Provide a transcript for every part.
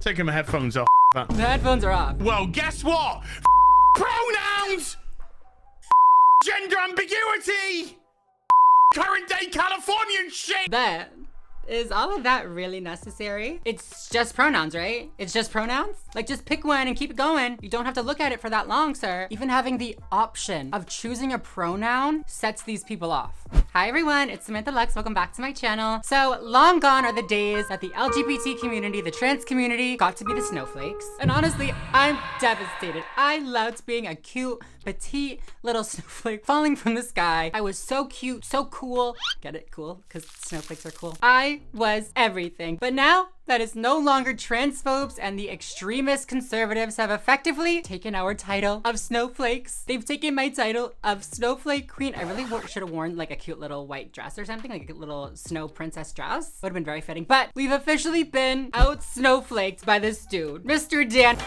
Taking my headphones off. The headphones are off. Well, guess what? Pronouns! Gender ambiguity! Current day Californian shit! That is all of that really necessary? It's just pronouns, right? It's just pronouns? Like, just pick one and keep it going. You don't have to look at it for that long, sir. Even having the option of choosing a pronoun sets these people off. Hi everyone, it's Samantha Lux. Welcome back to my channel. So long gone are the days that the LGBT community, the trans community, got to be the snowflakes. And honestly, I'm devastated. I loved being a cute, petite little snowflake falling from the sky. I was so cute, so cool. Get it? Cool? Because snowflakes are cool. I was everything. But now, that is no longer transphobes, and the extremist conservatives have effectively taken our title of snowflakes. They've taken my title of snowflake queen. I really should have worn like a cute little white dress or something, like a little snow princess dress. Would have been very fitting. But we've officially been out snowflaked by this dude, Mr. Dan.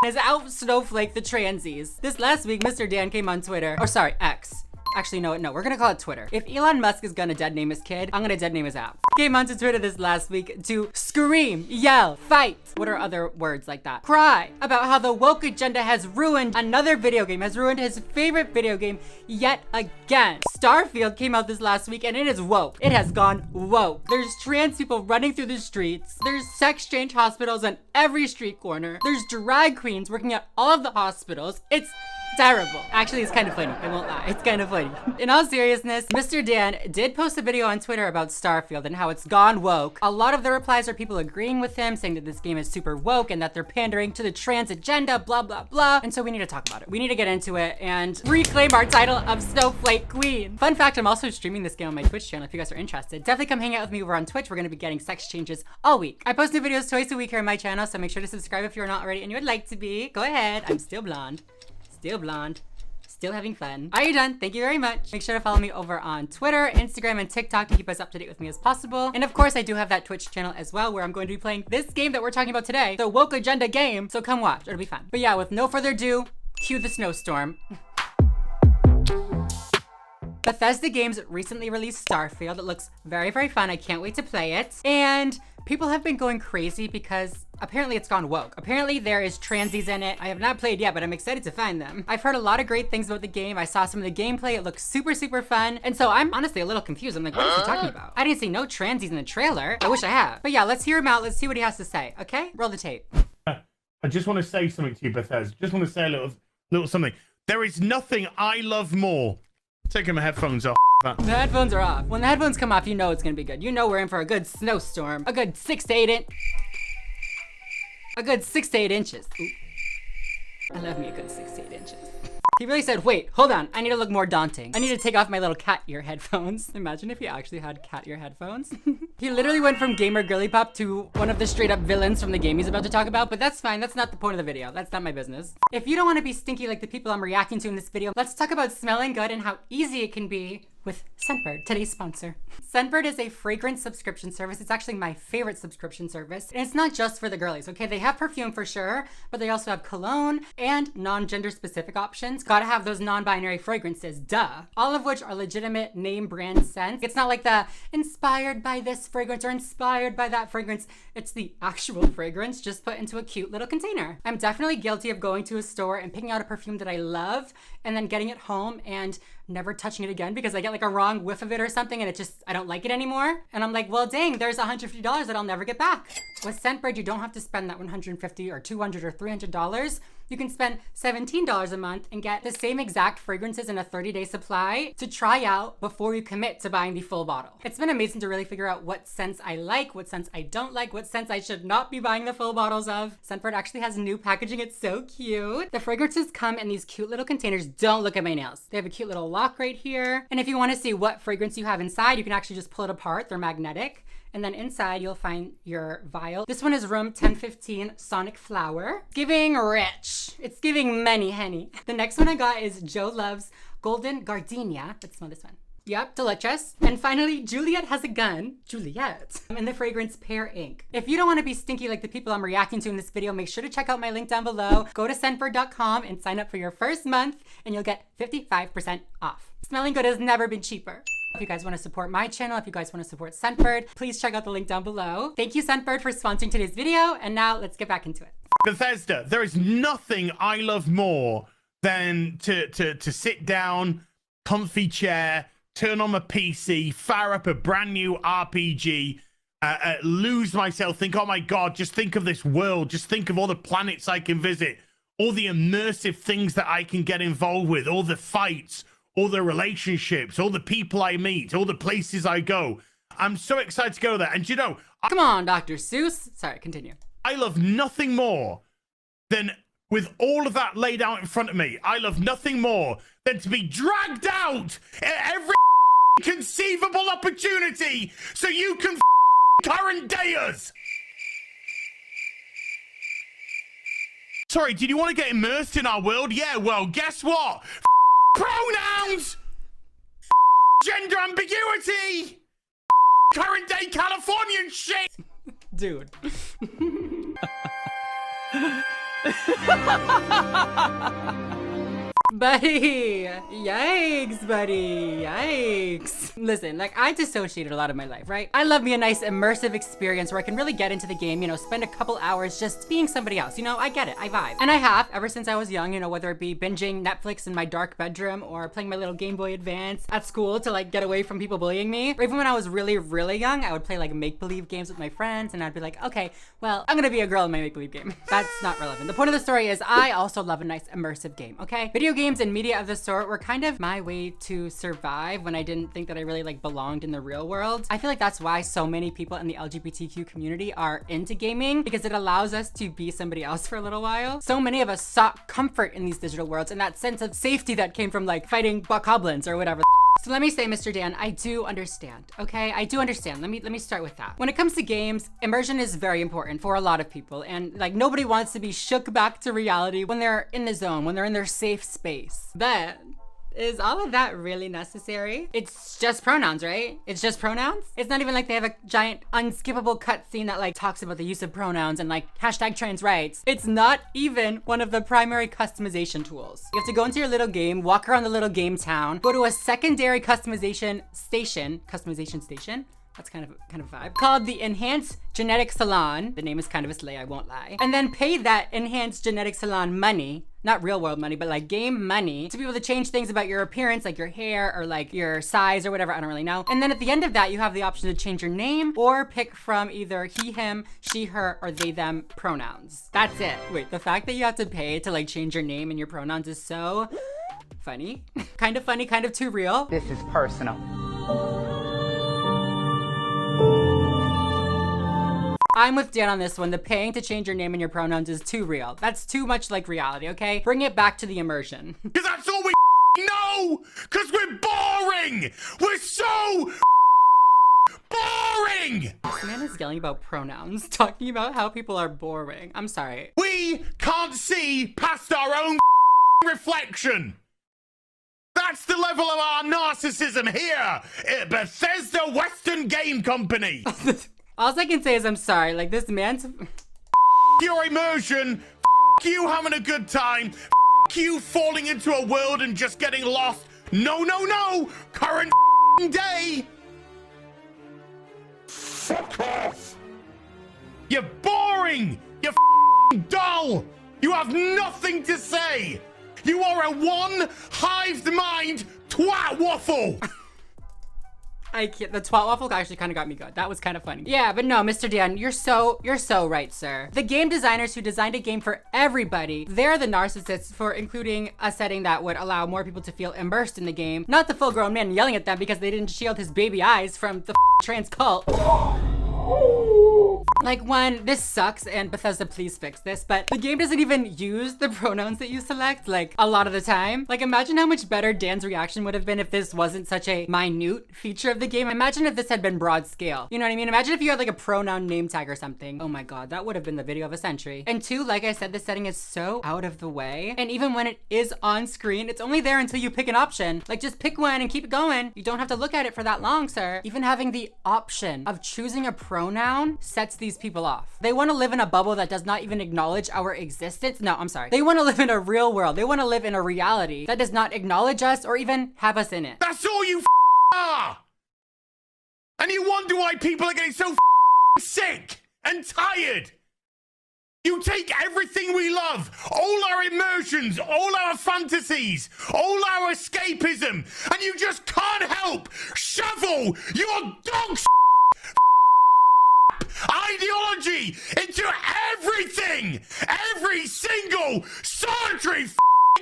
Has out snowflake the transies. This last week, Mr. Dan came on Twitter, or sorry, X. Actually, no, we're gonna call it Twitter. If Elon Musk is gonna dead name his kid, I'm gonna dead name his app. Came onto Twitter this last week to scream, yell, fight. What are other words like that? Cry about how the woke agenda has ruined another video game, has ruined his favorite video game yet again. Starfield came out this last week and it is woke. It has gone woke. There's trans people running through the streets. There's sex change hospitals on every street corner. There's drag queens working at all of the hospitals. It's terrible. Actually, it's kind of funny. I won't lie. It's kind of funny. In all seriousness, Mr. Dan did post a video on Twitter about Starfield and how it's gone woke. A lot of the replies are people agreeing with him, saying that this game is super woke and that they're pandering to the trans agenda, blah, blah, blah. And so we need to talk about it. We need to get into it and reclaim our title of Snowflake Queen. Fun fact, I'm also streaming this game on my Twitch channel if you guys are interested. Definitely come hang out with me over on Twitch. We're going to be getting sex changes all week. I post new videos twice a week here on my channel, so make sure to subscribe if you're not already and you would like to be. Go ahead. I'm still blonde. Still blonde, still having fun. Are you done? Thank you very much. Make sure to follow me over on Twitter, Instagram, and TikTok to keep us up to date with me as possible. And of course, I do have that Twitch channel as well where I'm going to be playing this game that we're talking about today, the woke agenda game. So come watch, it'll be fun. But yeah, with no further ado, cue the snowstorm. Bethesda Games recently released Starfield. It looks very, very fun. I can't wait to play it. And people have been going crazy because apparently it's gone woke. Apparently there is transies in it. I have not played yet, but I'm excited to find them. I've heard a lot of great things about the game. I saw some of the gameplay. It looks super, super fun. And so I'm honestly a little confused. I'm like, what is he talking about? I didn't see no transies in the trailer. I wish I have. But yeah, let's hear him out. Let's see what he has to say. Okay, roll the tape. I just want to say something to you, Bethesda. Just want to say a little something. There is nothing I love more. Taking my headphones off. The headphones are off. When the headphones come off, you know it's gonna be good. You know we're in for a good snowstorm. A good 6 to 8 inch. A good 6 to 8 inches. Ooh. I love me a good 6 to 8 inches. He really said, wait, hold on. I need to look more daunting. I need to take off my little cat ear headphones. Imagine if he actually had cat ear headphones. He literally went from gamer girly pop to one of the straight up villains from the game he's about to talk about, but that's fine. That's not the point of the video. That's not my business. If you don't want to be stinky like the people I'm reacting to in this video, let's talk about smelling good and how easy it can be with Scentbird, today's sponsor. Scentbird is a fragrance subscription service. It's actually my favorite subscription service. And it's not just for the girlies, okay? They have perfume for sure, but they also have cologne and non-gender specific options. Gotta have those non-binary fragrances, duh. All of which are legitimate name brand scents. It's not like the inspired by this fragrance or inspired by that fragrance. It's the actual fragrance just put into a cute little container. I'm definitely guilty of going to a store and picking out a perfume that I love and then getting it home and never touching it again because I get like a wrong whiff of it or something and I don't like it anymore. And I'm like, well, dang, there's $150 that I'll never get back. With Scentbird, you don't have to spend that $150 or $200 or $300. You can spend $17 a month and get the same exact fragrances in a 30-day supply to try out before you commit to buying the full bottle. It's been amazing to really figure out what scents I like, what scents I don't like, what scents I should not be buying the full bottles of. Scentbird actually has new packaging. It's so cute. The fragrances come in these cute little containers. Don't look at my nails. They have a cute little lock right here. And if you want to see what fragrance you have inside, you can actually just pull it apart. They're magnetic. And then inside you'll find your vial. This one is room 1015 Sonic Flower. Giving rich. It's giving many henny. The next one I got is Joe Love's Golden Gardenia. Let's smell this one. Yep, delicious. And finally, Juliet has a gun. Juliet. In the fragrance Pear Ink. If you don't want to be stinky like the people I'm reacting to in this video, make sure to check out my link down below. Go to scentbird.com and sign up for your first month and you'll get 55% off. Smelling good has never been cheaper. If you guys want to support my channel, if you guys want to support Scentbird, please check out the link down below. Thank you, Scentbird, for sponsoring today's video. And now let's get back into it. Bethesda, there is nothing I love more than to sit down, comfy chair, turn on my PC, fire up a brand new RPG, lose myself, think, oh my God, just think of this world. Just think of all the planets I can visit, all the immersive things that I can get involved with, all the fights, all the relationships, all the people I meet, all the places I go. I'm so excited to go there. And you know, come on, Dr. Seuss. Sorry, continue. I love nothing more than, with all of that laid out in front of me, I love nothing more than to be dragged out at every conceivable opportunity so you can current day us. Sorry, did you want to get immersed in our world? Yeah, well, guess what? Pronouns! Gender ambiguity! Current day Californian shit! Dude. Buddy, yikes, buddy, yikes. Listen, like, I dissociated a lot of my life, right? I love me a nice immersive experience where I can really get into the game, you know, spend a couple hours just being somebody else, you know, I get it, I vibe. And I have, ever since I was young, you know, whether it be binging Netflix in my dark bedroom or playing my little Game Boy Advance at school to like get away from people bullying me. Or even when I was really, really young, I would play like make-believe games with my friends and I'd be like, okay, well, I'm gonna be a girl in my make-believe game. That's not relevant. The point of the story is I also love a nice immersive game, okay? Video games and media of the sort were kind of my way to survive when I didn't think that I really like belonged in the real world. I feel like that's why so many people in the LGBTQ community are into gaming, because it allows us to be somebody else for a little while. So many of us sought comfort in these digital worlds and that sense of safety that came from like fighting bokoblins or whatever. So let me say, Mr. Dan, I do understand, okay? I do understand. Let me start with that. When it comes to games, immersion is very important for a lot of people. And like nobody wants to be shook back to reality when they're in the zone, when they're in their safe space. But is all of that really necessary? It's just pronouns, right? It's just pronouns? It's not even like they have a giant unskippable cutscene that like talks about the use of pronouns and like hashtag trans rights. It's not even one of the primary customization tools. You have to go into your little game, walk around the little game town, go to a secondary customization station, that's kind of a vibe, called the Enhanced Genetic Salon. The name is kind of a slay, I won't lie. And then pay that Enhanced Genetic Salon money, not real world money, but like game money, to be able to change things about your appearance, like your hair or like your size or whatever, I don't really know. And then at the end of that, you have the option to change your name or pick from either he, him, she, her, or they, them pronouns. That's it. Wait, the fact that you have to pay to like change your name and your pronouns is so funny. Kind of funny, kind of too real. This is personal. I'm with Dan on this one. The paying to change your name and your pronouns is too real. That's too much like reality, okay? Bring it back to the immersion. Because that's all we know! Because we're boring! We're so boring! This man is yelling about pronouns, talking about how people are boring. I'm sorry. We can't see past our own reflection. That's the level of our narcissism here at Bethesda Western Game Company. All I can say is I'm sorry, like this man's... Your immersion, you having a good time, you falling into a world and just getting lost. No, no, no, current day. Fuck off. You're boring, you're dull, you have nothing to say. You are a one-hived mind twat waffle. I can't, the twat waffle actually kind of got me good. That was kind of funny. Yeah, but no, Mr. Dan, you're so right, sir. The game designers who designed a game for everybody, they're the narcissists for including a setting that would allow more people to feel immersed in the game, not the full-grown man yelling at them because they didn't shield his baby eyes from the trans cult. Like, one, this sucks, and Bethesda, please fix this, but the game doesn't even use the pronouns that you select, like, a lot of the time. Like, imagine how much better Dan's reaction would have been if this wasn't such a minute feature of the game. Imagine if this had been broad scale. You know what I mean? Imagine if you had, like, a pronoun name tag or something. Oh my god, that would have been the video of a century. And two, like I said, the setting is so out of the way, and even when it is on screen, it's only there until you pick an option. Like, just pick one and keep it going. You don't have to look at it for that long, sir. Even having the option of choosing a pronoun sets these people off. They want to live in a bubble that does not even acknowledge our existence. No, I'm sorry. They want to live in a real world. They want to live in a reality that does not acknowledge us or even have us in it. That's all you are! And you wonder why people are getting so sick and tired. You take everything we love, all our emotions, all our fantasies, all our escapism, and you just can't help shovel your dog ideology into everything, every single solitary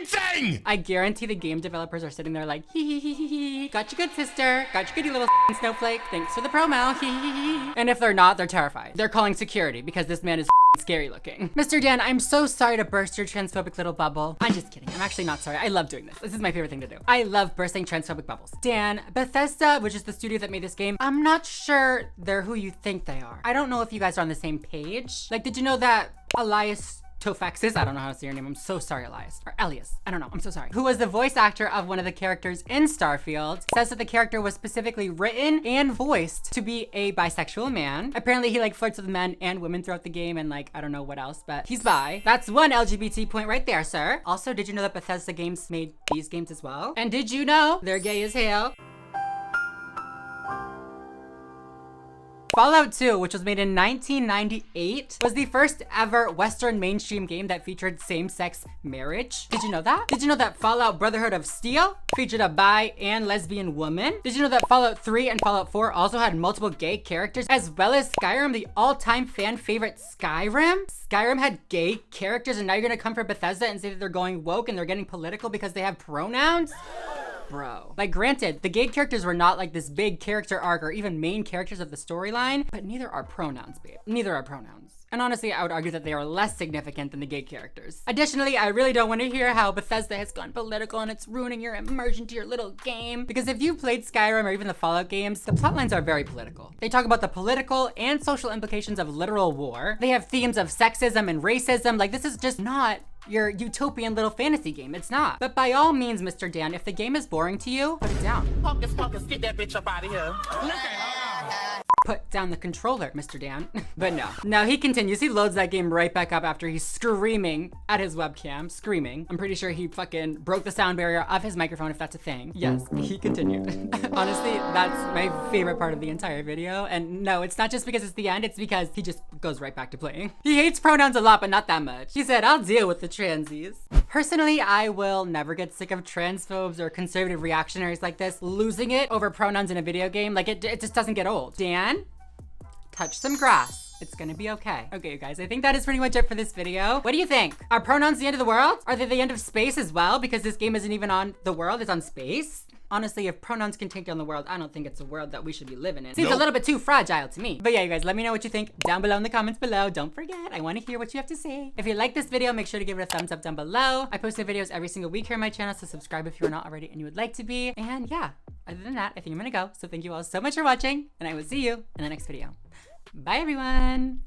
thing. I guarantee the game developers are sitting there like, hee hee hee hee hee. Got you good, sister. Got you good, you little snowflake. Thanks for the promo. Hee hee hee hee. And if they're not, they're terrified. They're calling security because this man is scary looking. Mr. Dan, I'm so sorry to burst your transphobic little bubble. I'm just kidding. I'm actually not sorry. I love doing this. This is my favorite thing to do. I love bursting transphobic bubbles. Dan, Bethesda, which is the studio that made this game, I'm not sure they're who you think they are. I don't know if you guys are on the same page. Like, did you know that Elias Tofaxis, I don't know how to say your name, I'm so sorry, Elias. Or Elias, I don't know, I'm so sorry. Who was the voice actor of one of the characters in Starfield, says that the character was specifically written and voiced to be a bisexual man. Apparently he like flirts with men and women throughout the game and like, I don't know what else, but he's bi. That's one LGBT point right there, sir. Also, did you know that Bethesda Games made these games as well? And did you know they're gay as hell? Fallout 2, which was made in 1998, was the first ever Western mainstream game that featured same-sex marriage. Did you know that? Did you know that Fallout Brotherhood of Steel featured a bi and lesbian woman? Did you know that Fallout 3 and Fallout 4 also had multiple gay characters, as well as Skyrim, the all-time fan favorite Skyrim? Skyrim had gay characters, and now you're gonna come for Bethesda and say that they're going woke and they're getting political because they have pronouns? Bro. Like, granted, the gay characters were not like this big character arc or even main characters of the storyline, but neither are pronouns, babe. Neither are pronouns. And honestly, I would argue that they are less significant than the gay characters. Additionally, I really don't want to hear how Bethesda has gone political and it's ruining your immersion to your little game. Because if you've played Skyrim or even the Fallout games, the plotlines are very political. They talk about the political and social implications of literal war. They have themes of sexism and racism. Like, this is just not your utopian little fantasy game. It's not. But by all means, Mr. Dan, if the game is boring to you, put it down. Focus, get that bitch up out of here. Put down the controller, Mr. Dan. But no. Now he continues. He loads that game right back up after he's screaming at his webcam. Screaming. I'm pretty sure he fucking broke the sound barrier of his microphone, if that's a thing. Yes, he continued. Honestly, that's my favorite part of the entire video. And no, it's not just because it's the end. It's because he just goes right back to playing. He hates pronouns a lot, but not that much. He said, I'll deal with the transies. Personally, I will never get sick of transphobes or conservative reactionaries like this losing it over pronouns in a video game. Like, it just doesn't get old. Dan, touch some grass. It's gonna be okay. Okay, you guys, I think that is pretty much it for this video. What do you think? Are pronouns the end of the world? Are they the end of space as well? Because this game isn't even on the world, it's on space? Honestly, if pronouns can take down the world, I don't think it's a world that we should be living in. Seems a little bit too fragile to me. But yeah, you guys, let me know what you think down below in the comments below. Don't forget, I want to hear what you have to say. If you like this video, make sure to give it a thumbs up down below. I post videos every single week here on my channel, so subscribe if you're not already and you would like to be. And yeah, other than that, I think I'm gonna go. So thank you all so much for watching, and I will see you in the next video. Bye, everyone.